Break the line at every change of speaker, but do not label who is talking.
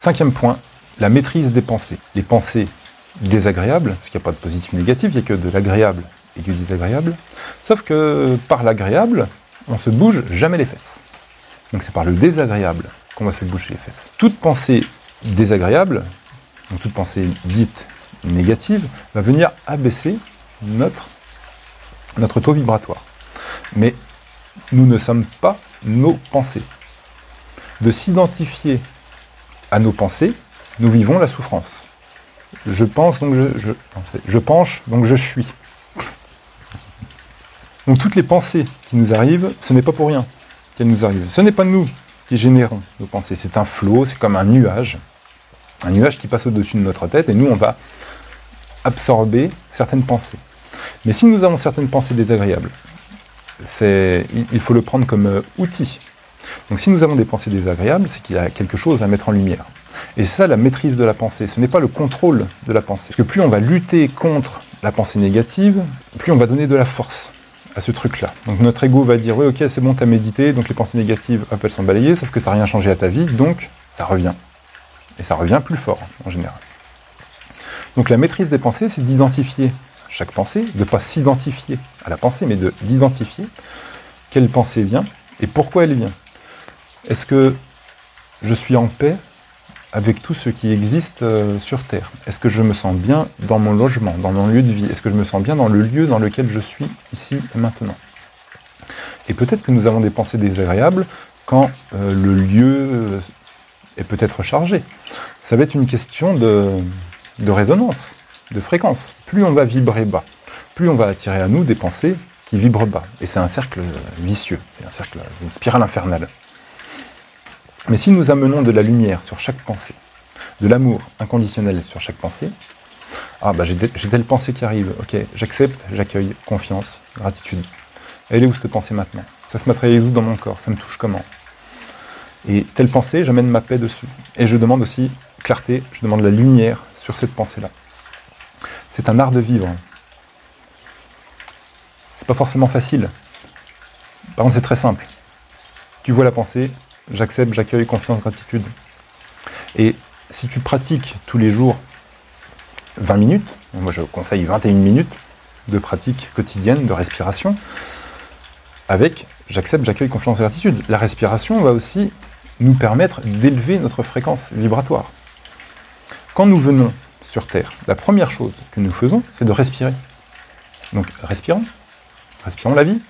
5e point, la maîtrise des pensées. Les pensées désagréables, parce qu'il n'y a pas de positif ou négatif, il n'y a que de l'agréable et du désagréable, sauf que par l'agréable, on se bouge jamais les fesses. Donc c'est par le désagréable qu'on va se bouger les fesses. Toute pensée désagréable, donc toute pensée dite négative, va venir abaisser notre taux vibratoire. Mais nous ne sommes pas nos pensées. De s'identifier à nos pensées, nous vivons la souffrance. Je pense, donc je penche, donc je suis. Donc toutes les pensées qui nous arrivent, ce n'est pas pour rien qu'elles nous arrivent. Ce n'est pas nous qui générons nos pensées. C'est un flot, c'est comme un nuage qui passe au-dessus de notre tête, et nous, on va absorber certaines pensées. Mais si nous avons certaines pensées désagréables, il faut le prendre comme outil. Donc si nous avons des pensées désagréables, c'est qu'il y a quelque chose à mettre en lumière. Et c'est ça la maîtrise de la pensée, ce n'est pas le contrôle de la pensée. Parce que plus on va lutter contre la pensée négative, plus on va donner de la force à ce truc-là. Donc notre ego va dire, oui ok c'est bon, t'as médité, donc les pensées négatives, hop, elles sont balayées, sauf que t'as rien changé à ta vie, donc ça revient. Et ça revient plus fort, en général. Donc la maîtrise des pensées, c'est d'identifier chaque pensée, de ne pas s'identifier à la pensée, mais d'identifier quelle pensée vient et pourquoi elle vient. Est-ce que je suis en paix avec tout ce qui existe sur Terre? Est-ce que je me sens bien dans mon logement, dans mon lieu de vie? Est-ce que je me sens bien dans le lieu dans lequel je suis ici et maintenant? Et peut-être que nous avons des pensées désagréables quand le lieu est peut-être chargé. Ça va être une question de résonance, de fréquence. Plus on va vibrer bas, plus on va attirer à nous des pensées qui vibrent bas. Et c'est un cercle vicieux, c'est un cercle, une spirale infernale. Mais si nous amenons de la lumière sur chaque pensée, de l'amour inconditionnel sur chaque pensée, ah bah j'ai telle pensée qui arrive, ok, j'accepte, j'accueille, confiance, gratitude. Elle est où cette pensée maintenant? Ça se matérialise où dans mon corps? Ça me touche comment? Et telle pensée, j'amène ma paix dessus. Et je demande aussi clarté, je demande la lumière sur cette pensée-là. C'est un art de vivre. C'est pas forcément facile. Par contre, c'est très simple. Tu vois la pensée, j'accepte, j'accueille, confiance, gratitude. Et si tu pratiques tous les jours 20 minutes, moi je conseille 21 minutes de pratique quotidienne de respiration, avec j'accepte, j'accueille, confiance, gratitude. La respiration va aussi nous permettre d'élever notre fréquence vibratoire. Quand nous venons sur Terre, la première chose que nous faisons, c'est de respirer. Donc respirons la vie.